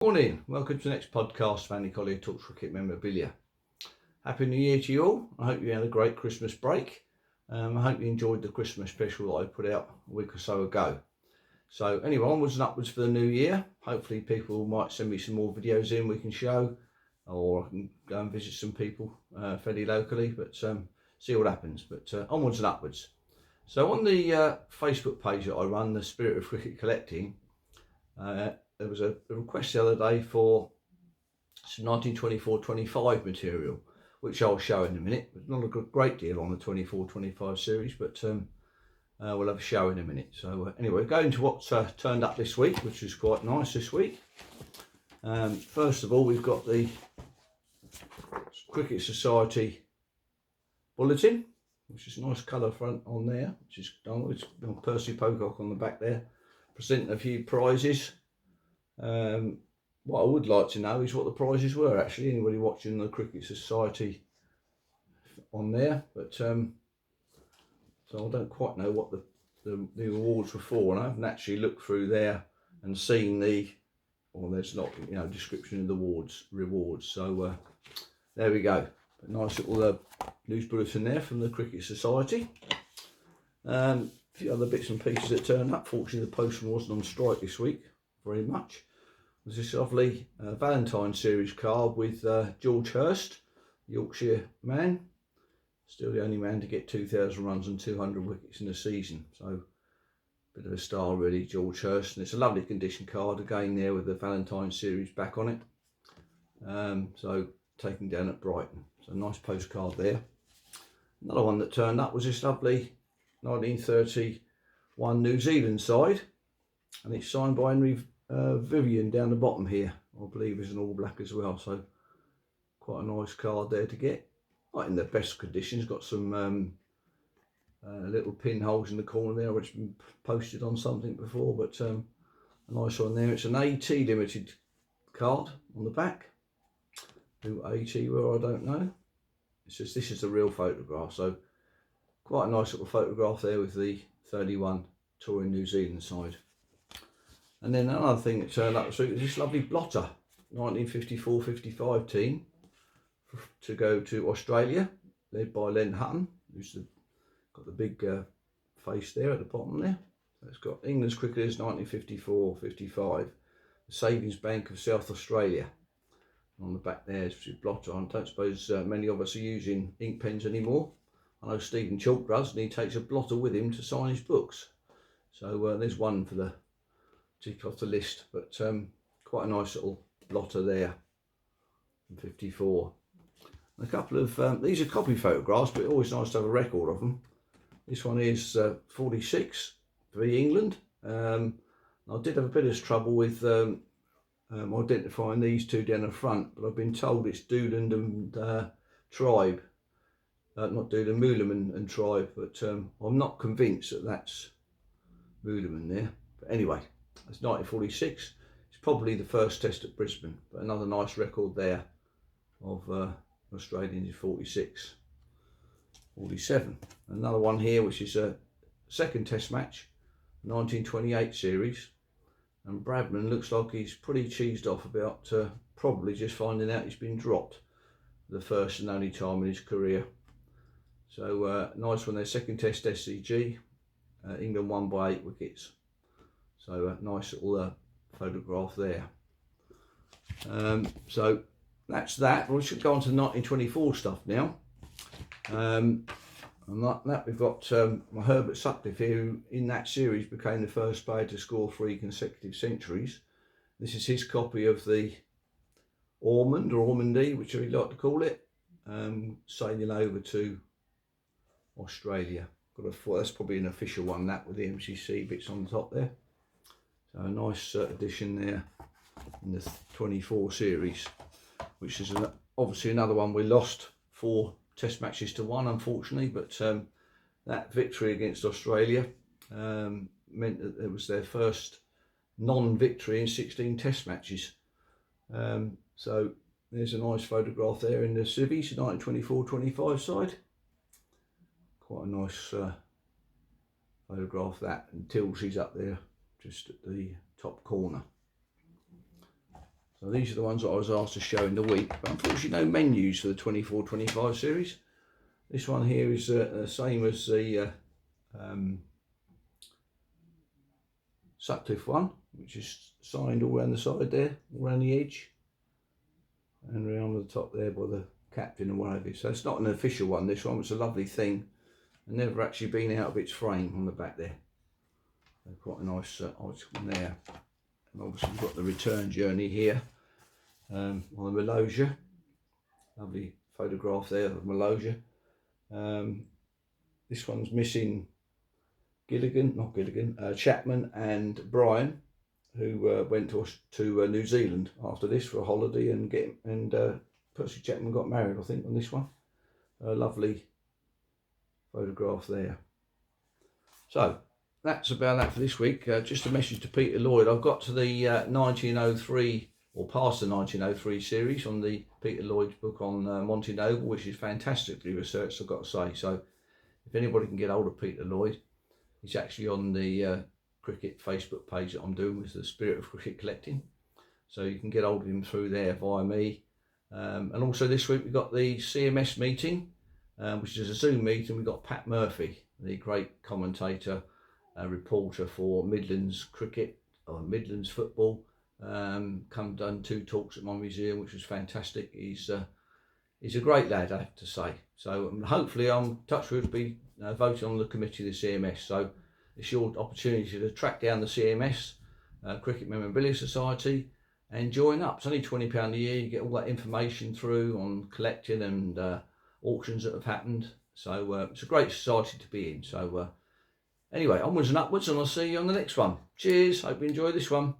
Morning, welcome to the next podcast, Family Collier-talks cricket memorabilia. Happy New Year to you all. I hope you had a great Christmas break. I hope you enjoyed the Christmas special that I put out a week or so ago. So anyway, onwards and upwards for the new year. Hopefully people might send me some more videos in we can show, or I can go and visit some people fairly locally, but see what happens. But onwards and upwards. So on the Facebook page that I run, the Spirit of Cricket Collecting, there was a request the other day for some 1924-25 material, which I'll show in a minute. There's not a great deal on the 24-25 series, but we'll have a show in a minute. So anyway, going to what's turned up this week, which is quite nice this week. First of all, we've got the Cricket Society bulletin, which is a nice colour front on there, which is done with Percy Pocock on the back there, presenting a few prizes. What I would like to know is what the prizes were, actually, anybody watching the Cricket Society on there, but so I don't quite know what the awards were for, and I haven't actually looked through there and seen there's not, description of the rewards, so there we go. A nice little news bulletin there from the Cricket Society. A few other bits and pieces that turned up. Fortunately, the postman wasn't on strike this week very much. There's this lovely Valentine series card with George Hurst, Yorkshire man, still the only man to get 2,000 runs and 200 wickets in a season, so bit of a star really, George Hurst, and it's a lovely condition card again there with the Valentine series back on it, so taken down at Brighton, so nice postcard there. Another one that turned up was this lovely 1931 New Zealand side, and it's signed by Henry Vivian down the bottom here. I believe is an all black as well, so quite a nice card there to get. Not in the best conditions, got some little pinholes in the corner there which has been posted on something before, but a nice one there. It's an AT limited card on the back. Who AT were, I don't know. It's just, this is the real photograph, so quite a nice little photograph there with the 31 touring New Zealand side. And then another thing that turned up this week was this lovely blotter, 1954-55 team to go to Australia, led by Len Hutton, who's got the big face there at the bottom there. So it's got England's cricketers 1954-55, the Savings Bank of South Australia. On the back there is a blotter. I don't suppose many of us are using ink pens anymore. I know Stephen Chalk does, and he takes a blotter with him to sign his books. So there's one for the tick off the list, but quite a nice little blotter there from 54. And a couple of these are copy photographs, but always nice to have a record of them. This one is 46 for England. I did have a bit of trouble with identifying these two down the front, but I've been told it's Doolan and Tribe, not Doolan, Moolman and Tribe, but I'm not convinced that that's Moolman there. But anyway, it's 1946. It's probably the first test at Brisbane, but another nice record there of Australians in 46, 47. Another one here, which is a second test match, 1928 series, and Bradman looks like he's pretty cheesed off about probably just finding out he's been dropped for the first and only time in his career. So nice one there, second test SCG. England won by 8 wickets. So nice little photograph there. So that's that. We should go on to 1924 stuff now. And like that, we've got Herbert Sutcliffe here, who in that series became the first player to score 3 consecutive centuries. This is his copy of the Ormond, or Ormandy, which we like to call it, sailing over to Australia. That's probably an official one, that with the MCC bits on the top there. So a nice addition there in the 24 series, which is obviously another one we lost 4 test matches to 1, unfortunately, but that victory against Australia meant that it was their first non-victory in 16 test matches. So there's a nice photograph there in the Civies, 1924-25 side. Quite a nice photograph of that, and Tilsey's up there just at the top corner. So these are the ones that I was asked to show in the week, but unfortunately no menus for the 24-25 series. This one here is the same as the Sutcliffe one, which is signed all around the side there, all around the edge, and around the top there by the captain and what have you. So it's not an official one, this one. It's a lovely thing, and never actually been out of its frame on the back there. So quite a nice item there. And obviously we've got the return journey here on the Malosia. Lovely photograph there of Malosia. This one's missing Chapman and Brian, who went to New Zealand after this for a holiday, and Percy Chapman got married, I think, on this one. A lovely photograph there. So that's about that for this week. Just a message to Peter Lloyd. I've got to the 1903, or past the 1903 series on the Peter Lloyd's book on Monty Noble, which is fantastically researched, I've got to say. So if anybody can get hold of Peter Lloyd, he's actually on the cricket Facebook page that I'm doing with the Spirit of Cricket Collecting. So you can get hold of him through there via me. And also this week we've got the CMS meeting, which is a Zoom meeting. We've got Pat Murphy, the great commentator, reporter for Midlands cricket or Midlands football. Come done 2 talks at my museum, which was fantastic. He's a great lad, I have to say. So hopefully I'm touch wood be voted on the committee of the CMS. So it's your opportunity to track down the CMS, Cricket Memorabilia Society, and join up. It's only £20 a year. You get all that information through on collecting and auctions that have happened. So it's a great society to be in. So anyway, onwards and upwards, and I'll see you on the next one. Cheers. Hope you enjoy this one.